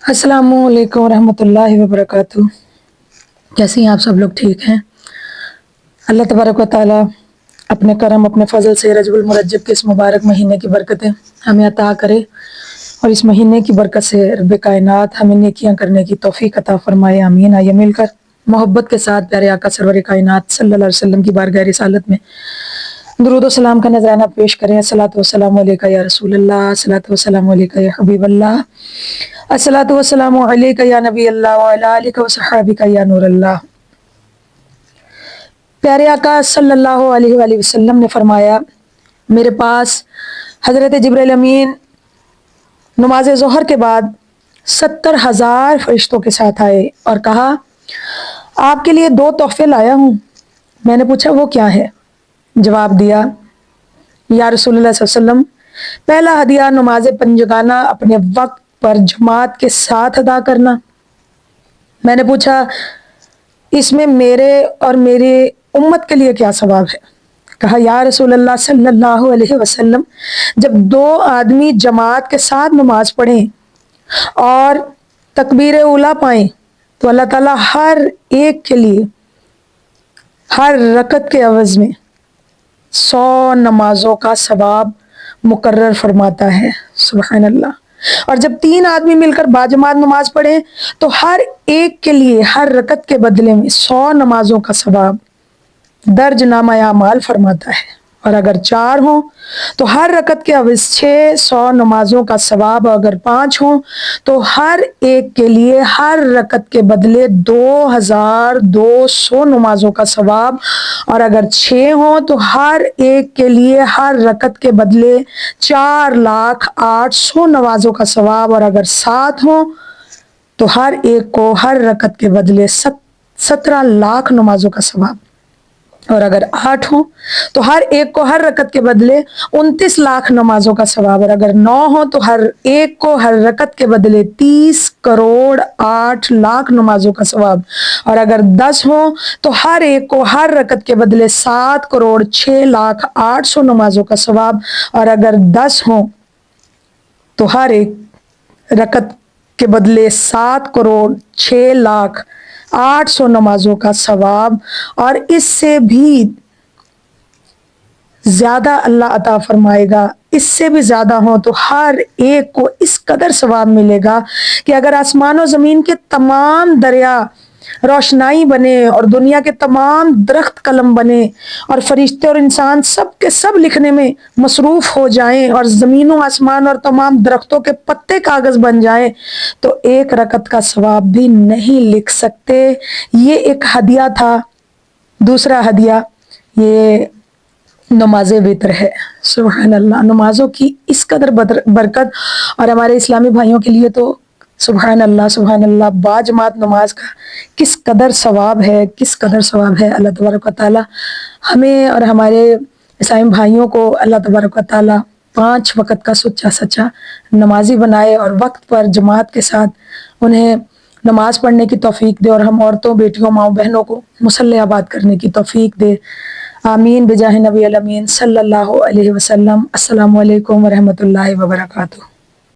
السلام علیکم ورحمۃ اللہ وبرکاتہ۔ کیسے ہیں آپ سب لوگ؟ ٹھیک ہیں؟ اللہ تبارک و تعالیٰ اپنے کرم اپنے فضل سے رجب المرجب کے اس مبارک مہینے کی برکتیں ہمیں عطا کرے، اور اس مہینے کی برکت سے رب کائنات ہمیں نیکیاں کرنے کی توفیق عطا فرمائے، آمین۔ آئیے مل کر محبت کے ساتھ پیارے آقا سرور کائنات صلی اللہ علیہ وسلم کی بارگاہ رسالت میں درود و سلام کا نذرانہ پیش کریں۔ الصلاۃ والسلام علیکہ یا رسول اللہ، الصلاۃ والسلام علیکہ یا حبیب اللہ، الصلاۃ والسلام علیکہ یا نبی اللہ وعلی آلہ وصحبہ یا نور اللہ۔ پیارے آقا صلی اللہ علیہ وآلہ وسلم نے فرمایا، میرے پاس حضرت جبرائیل امین نماز ظہر کے بعد 70,000 فرشتوں کے ساتھ آئے اور کہا، آپ کے لیے 2 تحفے لایا ہوں۔ میں نے پوچھا وہ کیا ہے؟ جواب دیا، یا رسول اللہ صلی اللہ علیہ وسلم، پہلا ہدیہ نماز پنجگانہ اپنے وقت پر جماعت کے ساتھ ادا کرنا۔ میں نے پوچھا، اس میں میرے اور میری امت کے لیے کیا ثواب ہے؟ کہا، یا رسول اللہ صلی اللہ علیہ وسلم، جب 2 آدمی جماعت کے ساتھ نماز پڑھیں اور تکبیر اولیٰ پائیں تو اللہ تعالیٰ ہر ایک کے لیے ہر رکعت کے عوض میں 100 نمازوں کا ثواب مقرر فرماتا ہے۔ سبحان اللہ۔ اور جب 3 آدمی مل کر باجماعت نماز پڑھیں تو ہر ایک کے لیے ہر رکعت کے بدلے میں 100 نمازوں کا ثواب درج نامہ اعمال فرماتا ہے۔ اور اگر 4 ہوں تو ہر رکعت کے عوض 600 نمازوں کا ثواب، اور اگر 5 ہوں تو ہر ایک کے لیے ہر رکعت کے بدلے 2200 نمازوں کا ثواب، اور اگر 6 ہوں تو ہر ایک کے لیے ہر رکعت کے بدلے 4,08,000 نمازوں کا ثواب، اور اگر 7 ہوں تو ہر ایک کو ہر رکعت کے بدلے 17 لاکھ نمازوں کا ثواب، اور اگر 8 ہوں تو ہر ایک کو ہر رکعت کے بدلے 29 لاکھ نمازوں کا ثواب، اور اگر 9 ہوں تو ہر ایک کو ہر رکعت کے بدلے 30 کروڑ 8 لاکھ نمازوں کا ثواب، اور اگر 10 ہوں تو ہر ایک کو ہر رکعت کے بدلے 7 کروڑ 6 لاکھ 800 نمازوں کا ثواب، اور اگر 10 ہوں تو ہر ایک رکعت کے بدلے 7 کروڑ 6 لاکھ 800 نمازوں کا ثواب، اور اس سے بھی زیادہ اللہ عطا فرمائے گا۔ اس سے بھی زیادہ ہوں تو ہر ایک کو اس قدر ثواب ملے گا کہ اگر آسمان و زمین کے تمام دریا روشنائی بنے اور دنیا کے تمام درخت قلم بنے اور فرشتے اور انسان سب کے سب لکھنے میں مصروف ہو جائیں اور زمین و آسمان اور تمام درختوں کے پتے کاغذ بن جائیں تو ایک رکعت کا ثواب بھی نہیں لکھ سکتے۔ یہ ایک ہدیہ تھا۔ دوسرا ہدیہ یہ نماز وتر ہے۔ سبحان اللہ، نمازوں کی اس قدر برکت، اور ہمارے اسلامی بھائیوں کے لیے تو سبحان اللہ باجماعت نماز کا کس قدر ثواب ہے، کس قدر ثواب ہے۔ اللہ تبارک و تعالیٰ ہمیں اور ہمارے اسلامی بھائیوں کو اللہ تبارک و تعالیٰ 5 وقت کا سچا نمازی بنائے، اور وقت پر جماعت کے ساتھ انہیں نماز پڑھنے کی توفیق دے، اور ہم عورتوں، بیٹیوں، ماؤں، بہنوں کو مصلی آباد کرنے کی توفیق دے، آمین بجاہ نبی الامین صلی اللہ علیہ وسلم۔ السلام علیکم ورحمۃ اللہ وبرکاتہ۔